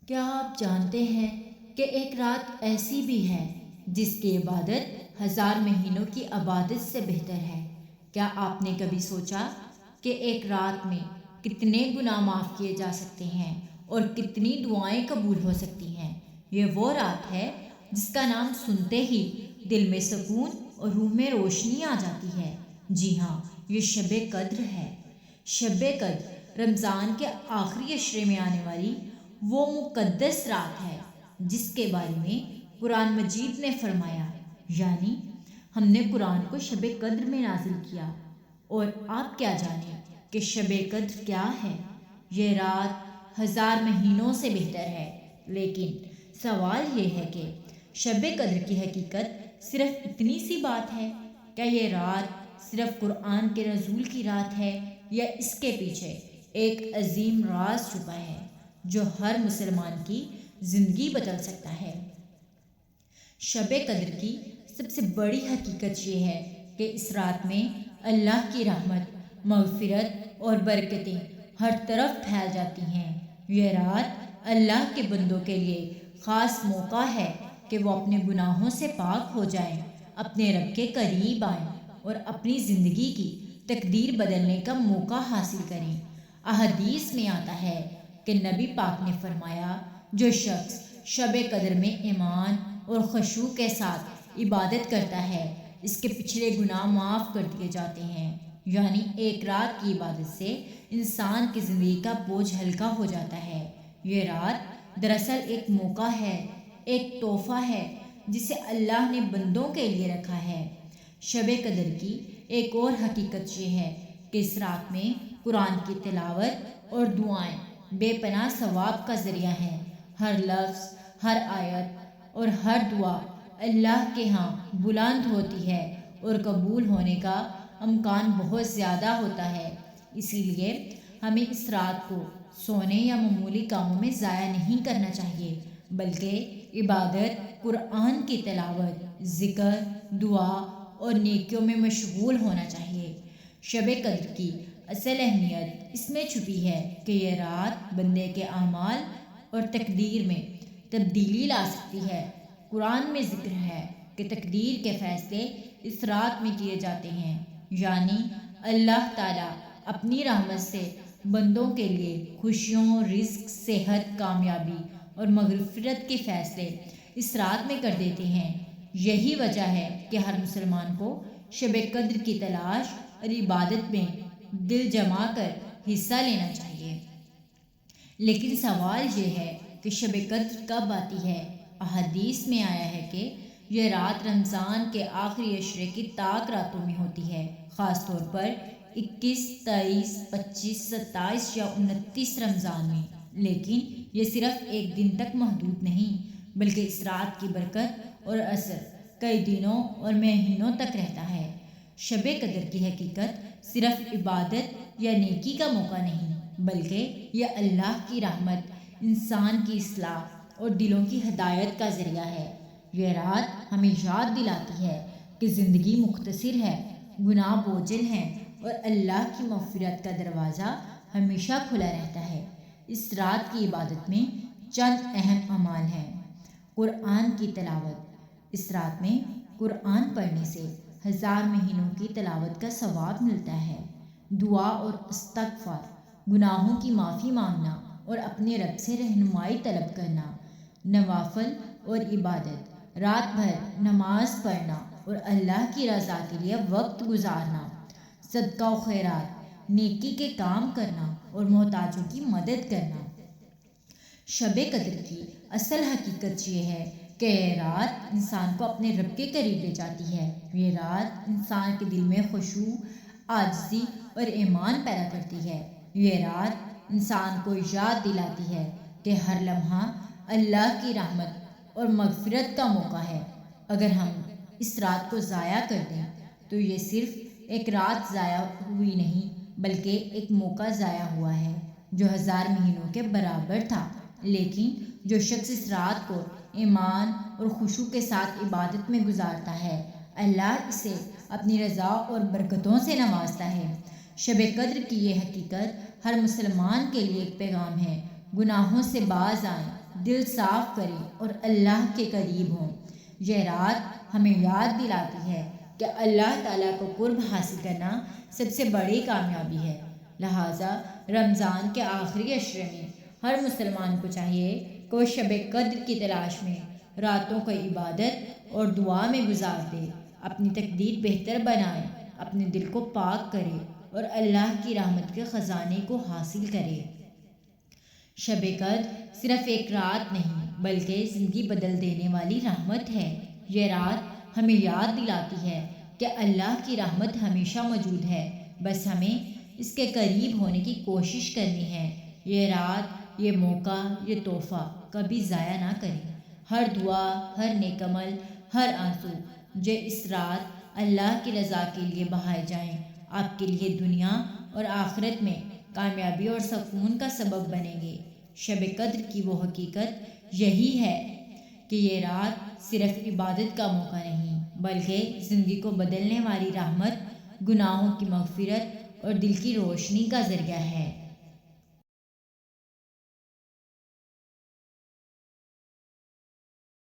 کیا آپ جانتے ہیں کہ ایک رات ایسی بھی ہے جس کی عبادت 1000 مہینوں کی عبادت سے بہتر ہے؟ کیا آپ نے کبھی سوچا کہ ایک رات میں کتنے گناہ معاف کیے جا سکتے ہیں اور کتنی دعائیں قبول ہو سکتی ہیں؟ یہ وہ رات ہے جس کا نام سنتے ہی دل میں سکون اور روح میں روشنی آ جاتی ہے۔ جی ہاں، یہ شب قدر ہے۔ شب قدر رمضان کے آخری عشرے میں آنے والی وہ مقدس رات ہے جس کے بارے میں قرآن مجید نے فرمایا، یعنی ہم نے قرآن کو شب قدر میں نازل کیا۔ اور آپ کیا جانیں کہ شب قدر کیا ہے؟ یہ رات 1000 مہینوں سے بہتر ہے، لیکن سوال یہ ہے کہ شب قدر کی حقیقت صرف اتنی سی بات ہے؟ کیا یہ رات صرف قرآن کے نزول کی رات ہے یا اس کے پیچھے ایک عظیم راز چھپا ہے جو ہر مسلمان کی زندگی بدل سکتا ہے؟ شب قدر کی سب سے بڑی حقیقت یہ ہے کہ اس رات میں اللہ کی رحمت، مغفرت اور برکتیں ہر طرف پھیل جاتی ہیں۔ یہ رات اللہ کے بندوں کے لیے خاص موقع ہے کہ وہ اپنے گناہوں سے پاک ہو جائیں، اپنے رب کے قریب آئیں اور اپنی زندگی کی تقدیر بدلنے کا موقع حاصل کریں۔ احادیث میں آتا ہے کہ نبی پاک نے فرمایا، جو شخص شب قدر میں ایمان اور خشوع کے ساتھ عبادت کرتا ہے اس کے پچھلے گناہ معاف کر دیے جاتے ہیں۔ یعنی ایک رات کی عبادت سے انسان کی زندگی کا بوجھ ہلکا ہو جاتا ہے۔ یہ رات دراصل ایک موقع ہے، ایک تحفہ ہے جسے اللہ نے بندوں کے لیے رکھا ہے۔ شب قدر کی ایک اور حقیقت یہ ہے کہ اس رات میں قرآن کی تلاوت اور دعائیں بے پناہ ثواب کا ذریعہ ہیں۔ ہر لفظ، ہر آیت اور ہر دعا اللہ کے ہاں بلند ہوتی ہے اور قبول ہونے کا امکان بہت زیادہ ہوتا ہے۔ اسی لیے ہمیں اس رات کو سونے یا معمولی کاموں میں ضائع نہیں کرنا چاہیے، بلکہ عبادت، قرآن کی تلاوت، ذکر، دعا اور نیکیوں میں مشغول ہونا چاہیے۔ شب قدر کی اصل اہمیت اس میں چھپی ہے کہ یہ رات بندے کے اعمال اور تقدیر میں تبدیلی لا سکتی ہے۔ قرآن میں ذکر ہے کہ تقدیر کے فیصلے اس رات میں کیے جاتے ہیں، یعنی اللہ تعالیٰ اپنی رحمت سے بندوں کے لیے خوشیوں، رزق، صحت، کامیابی اور مغفرت کے فیصلے اس رات میں کر دیتے ہیں۔ یہی وجہ ہے کہ ہر مسلمان کو شب قدر کی تلاش اور عبادت میں دل جما کر حصہ لینا چاہیے۔ لیکن سوال یہ ہے کہ شب قدر کب آتی ہے؟ احادیث میں آیا ہے کہ یہ رات رمضان کے آخری عشرے کی تاک راتوں میں ہوتی ہے، خاص طور پر 21، 23، 25، 27 یا 29 رمضان میں۔ لیکن یہ صرف ایک دن تک محدود نہیں، بلکہ اس رات کی برکت اور اثر کئی دنوں اور مہینوں تک رہتا ہے۔ شب قدر کی حقیقت صرف عبادت یا نیکی کا موقع نہیں، بلکہ یہ اللہ کی رحمت، انسان کی اصلاح اور دلوں کی ہدایت کا ذریعہ ہے۔ یہ رات ہمیں یاد دلاتی ہے کہ زندگی مختصر ہے، گناہ بوجھل ہیں اور اللہ کی مغفرت کا دروازہ ہمیشہ کھلا رہتا ہے۔ اس رات کی عبادت میں چند اہم اعمال ہیں۔ قرآن کی تلاوت۔ اس رات میں قرآن پڑھنے سے 1000 مہینوں کی تلاوت کا ثواب ملتا ہے۔ دعا اور استغفار، گناہوں کی معافی مانگنا اور اپنے رب سے رہنمائی طلب کرنا۔ نوافل اور عبادت، رات بھر نماز پڑھنا اور اللہ کی رضا کے لیے وقت گزارنا۔ صدقہ و خیرات، نیکی کے کام کرنا اور محتاجوں کی مدد کرنا۔ شب قدر کی اصل حقیقت یہ ہے کہ یہ رات انسان کو اپنے رب کے قریب لے جاتی ہے۔ یہ رات انسان کے دل میں خشوع، عاجزی اور ایمان پیدا کرتی ہے۔ یہ رات انسان کو یاد دلاتی ہے کہ ہر لمحہ اللہ کی رحمت اور مغفرت کا موقع ہے۔ اگر ہم اس رات کو ضائع کر دیں تو یہ صرف ایک رات ضائع ہوئی نہیں، بلکہ ایک موقع ضائع ہوا ہے جو 1000 مہینوں کے برابر تھا۔ لیکن جو شخص اس رات کو ایمان اور خشوع کے ساتھ عبادت میں گزارتا ہے، اللہ اسے اپنی رضا اور برکتوں سے نوازتا ہے۔ شب قدر کی یہ حقیقت ہر مسلمان کے لیے ایک پیغام ہے۔ گناہوں سے باز آئیں، دل صاف کریں اور اللہ کے قریب ہوں۔ یہ رات ہمیں یاد دلاتی ہے کہ اللہ تعالیٰ کو قرب حاصل کرنا سب سے بڑی کامیابی ہے۔ لہٰذا رمضان کے آخری عشرے میں ہر مسلمان کو چاہیے کہ وہ شب قدر کی تلاش میں راتوں کو عبادت اور دعا میں گزار دے، اپنی تقدیر بہتر بنائے، اپنے دل کو پاک کرے اور اللہ کی رحمت کے خزانے کو حاصل کرے۔ شب قدر صرف ایک رات نہیں بلکہ زندگی بدل دینے والی رحمت ہے۔ یہ رات ہمیں یاد دلاتی ہے کہ اللہ کی رحمت ہمیشہ موجود ہے، بس ہمیں اس کے قریب ہونے کی کوشش کرنی ہے۔ یہ رات، یہ موقع، یہ تحفہ کبھی ضائع نہ کریں۔ ہر دعا، ہر نیک عمل، ہر آنسو جو اس رات اللہ کی رضا کے لیے بہائے جائیں، آپ کے لیے دنیا اور آخرت میں کامیابی اور سکون کا سبب بنیں گے۔ شب قدر کی وہ حقیقت یہی ہے کہ یہ رات صرف عبادت کا موقع نہیں بلکہ زندگی کو بدلنے والی رحمت، گناہوں کی مغفرت اور دل کی روشنی کا ذریعہ ہے۔